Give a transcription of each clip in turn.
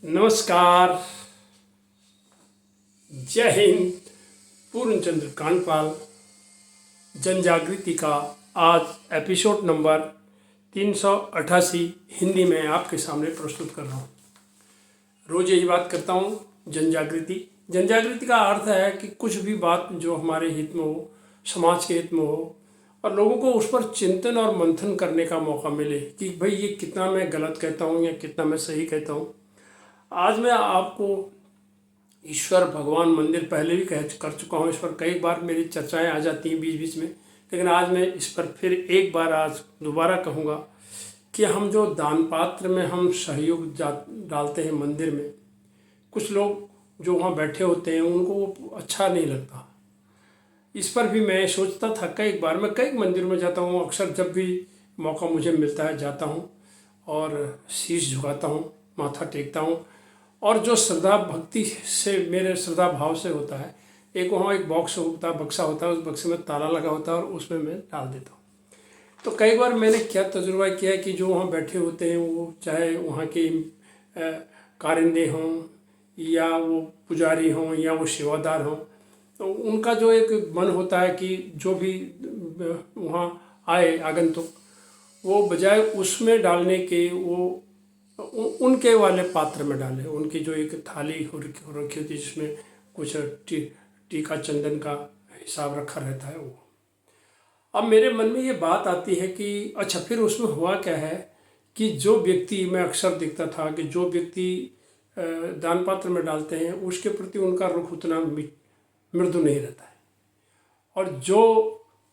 नमस्कार। जय हिंद। पूर्णचंद्र कांडपाल जन जागृति का आज एपिसोड नंबर 388 हिंदी में आपके सामने प्रस्तुत कर रहा हूँ। रोज यही बात करता हूँ, जन जागृति। जन जागृति का अर्थ है कि कुछ भी बात जो हमारे हित में हो, समाज के हित में हो, और लोगों को उस पर चिंतन और मंथन करने का मौका मिले कि भाई ये कितना मैं गलत कहता हूँ या कितना मैं सही कहता हूँ। आज मैं आपको ईश्वर, भगवान, मंदिर पहले भी कर चुका हूँ। इस पर कई बार मेरी चर्चाएं आ जाती हैं बीच बीच में, लेकिन आज मैं इस पर फिर एक बार आज दोबारा कहूँगा कि हम जो दान पात्र में हम सहयोग डालते हैं मंदिर में, कुछ लोग जो वहाँ बैठे होते हैं उनको वो अच्छा नहीं लगता। इस पर भी मैं सोचता था, कई बार मैं कई मंदिर में जाता हूँ, अक्सर जब भी मौका मुझे मिलता है जाता हूँ और शीश झुकाता हूँ, माथा टेकता हूँ, और जो श्रद्धा भक्ति से, मेरे श्रद्धा भाव से होता है, एक वहाँ एक बॉक्स होता है, बक्सा होता है, उस बक्से में ताला लगा होता है और उसमें मैं डाल देता हूँ। तो कई बार मैंने क्या तजुर्बा किया है कि जो वहाँ बैठे होते हैं वो चाहे वहाँ के कारिंदे हों या वो पुजारी हों या वो सेवादार हों, तो उनका जो एक मन होता है कि जो भी वहाँ आए आगंतुक, वो बजाय उसमें डालने के वो उनके वाले पात्र में डाले। उनकी जो एक थाली हो रखी होती है जिसमें कुछ टीका चंदन का हिसाब रखा रहता है वो। अब मेरे मन में ये बात आती है कि अच्छा, फिर उसमें हुआ क्या है कि जो व्यक्ति, मैं अक्सर देखता था कि जो व्यक्ति दान पात्र में डालते हैं उसके प्रति उनका रुख उतना मृदु नहीं रहता है, और जो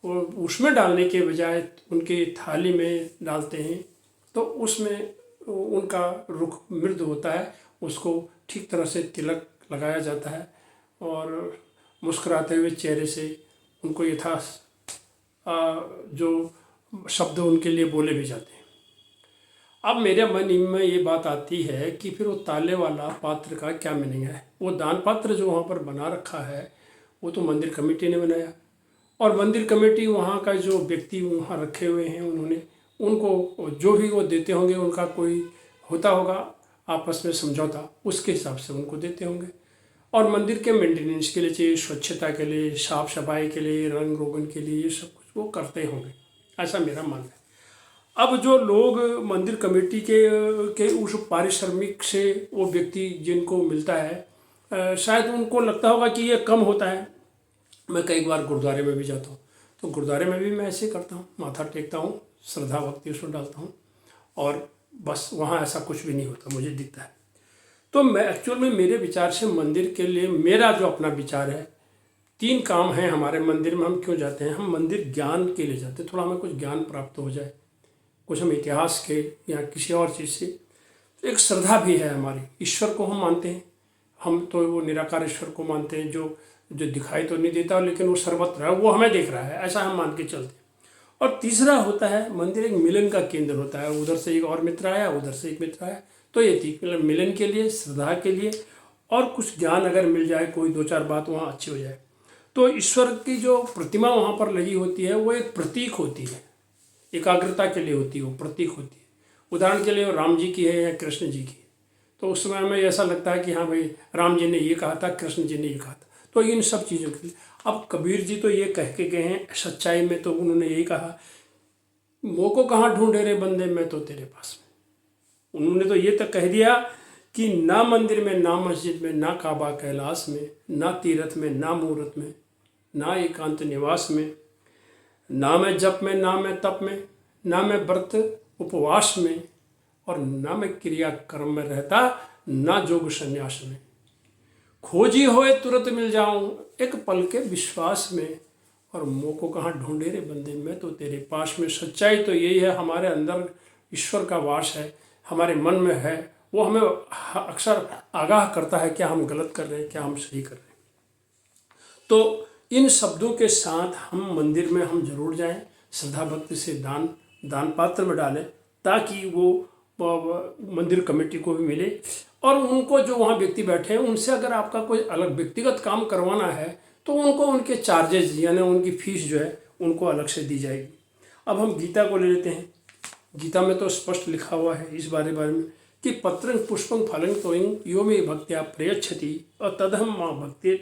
उसमें डालने के बजाय उनकी थाली में डालते हैं तो उसमें उनका रुख मृदु होता है। उसको ठीक तरह से तिलक लगाया जाता है और मुस्कुराते हुए चेहरे से उनको यथा जो शब्द उनके लिए बोले भी जाते हैं। अब मेरे मन में ये बात आती है कि फिर वो ताले वाला पात्र का क्या मीनिंग है। वो दान पात्र जो वहाँ पर बना रखा है वो तो मंदिर कमेटी ने बनाया, और मंदिर कमेटी वहाँ का जो व्यक्ति वहाँ रखे हुए हैं उन्होंने उनको जो भी वो देते होंगे, उनका कोई होता होगा आपस में समझौता, उसके हिसाब से उनको देते होंगे। और मंदिर के मेंटेनेंस के लिए चाहिए, स्वच्छता के लिए, साफ सफाई के लिए, रंग रोगन के लिए, ये सब कुछ वो करते होंगे, ऐसा मेरा मानना है। अब जो लोग मंदिर कमेटी के उस पारिश्रमिक से वो व्यक्ति जिनको मिलता है, शायद उनको लगता होगा कि ये कम होता है। मैं कई बार गुरुद्वारे में भी जाता हूँ, तो गुरुद्वारे में भी मैं ऐसे करता हूँ, माथा टेकता हूँ, श्रद्धा भक्ति उसमें डालता हूँ, और बस वहाँ ऐसा कुछ भी नहीं होता, मुझे दिखता है। तो मैं एक्चुअल में मेरे विचार से मंदिर के लिए मेरा जो अपना विचार है, 3 काम हैं हमारे मंदिर में। हम क्यों जाते हैं? हम मंदिर ज्ञान के लिए जाते हैं, थोड़ा हमें कुछ ज्ञान प्राप्त हो जाए, कुछ हम इतिहास के या किसी और चीज़ से। तो एक श्रद्धा भी है हमारी, ईश्वर को हम मानते हैं। हम तो वो निराकार ईश्वर को मानते हैं जो दिखाई तो नहीं देता लेकिन वो सर्वत्र है, वो हमें देख रहा है, ऐसा हम मान के चलते हैं। और तीसरा होता है, मंदिर एक मिलन का केंद्र होता है। उधर से एक और मित्र आया, उधर से एक मित्र आया, तो ये थी मतलब मिलन के लिए, श्रद्धा के लिए, और कुछ ज्ञान अगर मिल जाए, कोई 2-4 बात वहाँ अच्छी हो जाए। तो ईश्वर की जो प्रतिमा वहाँ पर लगी होती है वो एक प्रतीक होती है, एकाग्रता के लिए होती है, वो प्रतीक होती है। उदाहरण के लिए राम जी की है या कृष्ण जी की है, तो उस समय में ऐसा लगता है कि हाँ भाई, राम जी ने ये कहा था, कृष्ण जी ने ये कहा था, तो इन सब चीज़ों के लिए। अब कबीर जी तो ये कह के गए हैं सच्चाई में, तो उन्होंने यही कहा, मोह को कहाँ ढूंढे रे बंदे, मैं तो तेरे पास में। उन्होंने तो ये तक कह दिया कि ना मंदिर में, ना मस्जिद में, ना काबा कैलाश में, ना तीर्थ में, ना मूर्त में, ना एकांत निवास में, ना मैं जप में, ना मैं तप में, ना मैं व्रत उपवास में, और ना मैं क्रिया कर्म में रहता, ना जोग संन्यास में। खोजी होए तुरंत मिल जाऊं एक पल के विश्वास में, और मोह को कहाँ ढूंढे रे बंदे, मैं तो तेरे पास में। सच्चाई तो यही है, हमारे अंदर ईश्वर का वास है, हमारे मन में है, वो हमें अक्सर आगाह करता है क्या हम गलत कर रहे हैं, क्या हम सही कर रहे हैं। तो इन शब्दों के साथ हम मंदिर में हम जरूर जाएं, श्रद्धा भक्ति से दान पात्र में डालें, ताकि वो मंदिर कमेटी को भी मिले, और उनको जो वहाँ व्यक्ति बैठे हैं उनसे अगर आपका कोई अलग व्यक्तिगत काम करवाना है तो उनको उनके चार्जेस यानी उनकी फीस जो है उनको अलग से दी जाएगी। अब हम गीता को ले लेते हैं। गीता में तो स्पष्ट लिखा हुआ है इस बारे में कि पत्रं पुष्पं फलं तोयं यो मे भक्त्या प्रयच्छति और तदहम माँ भक्ते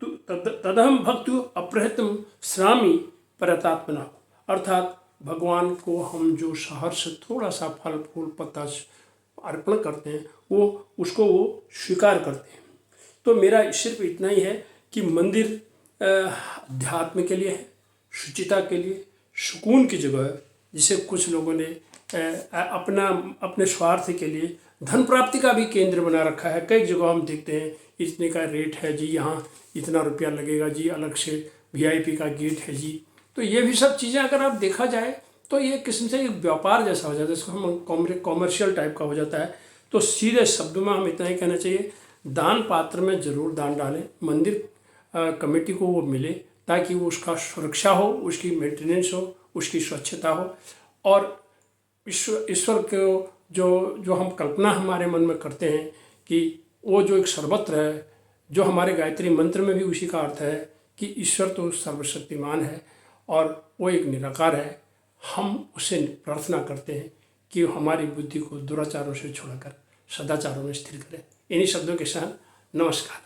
तदहम भक्तु अप्रहतम श्रामी परतात्मना। अर्थात भगवान को हम जो सहर्ष थोड़ा सा फल फूल पत्ता अर्पण करते हैं वो उसको वो स्वीकार करते हैं। तो मेरा सिर्फ इतना ही है कि मंदिर अध्यात्म के लिए है, शुचिता के लिए, सुकून की जगह है, जिसे कुछ लोगों ने अपने स्वार्थ के लिए धन प्राप्ति का भी केंद्र बना रखा है। कई जगह हम देखते हैं इतने का रेट है जी, यहाँ इतना रुपया लगेगा जी, अलग से VIP का गेट है जी। तो ये भी सब चीज़ें अगर आप देखा जाए तो ये किस्म से एक व्यापार जैसा हो जाता है, इसको हम कॉमर्शियल टाइप का हो जाता है। तो सीधे शब्दों में हम इतना ही कहना चाहिए, दान पात्र में ज़रूर दान डालें, मंदिर कमेटी को वो मिले ताकि वो उसका सुरक्षा हो, उसकी मेंटेनेंस हो, उसकी स्वच्छता हो, और ईश्वर को जो हम कल्पना हमारे मन में करते हैं कि वो जो एक सर्वत्र है, जो हमारे गायत्री मंत्र में भी उसी का अर्थ है कि ईश्वर तो सर्वशक्तिमान है और वो एक निराकार है। हम उससे प्रार्थना करते हैं कि हमारी बुद्धि को दुराचारों से छोड़कर सदाचारों में स्थिर करें। इन्हीं शब्दों के साथ नमस्कार।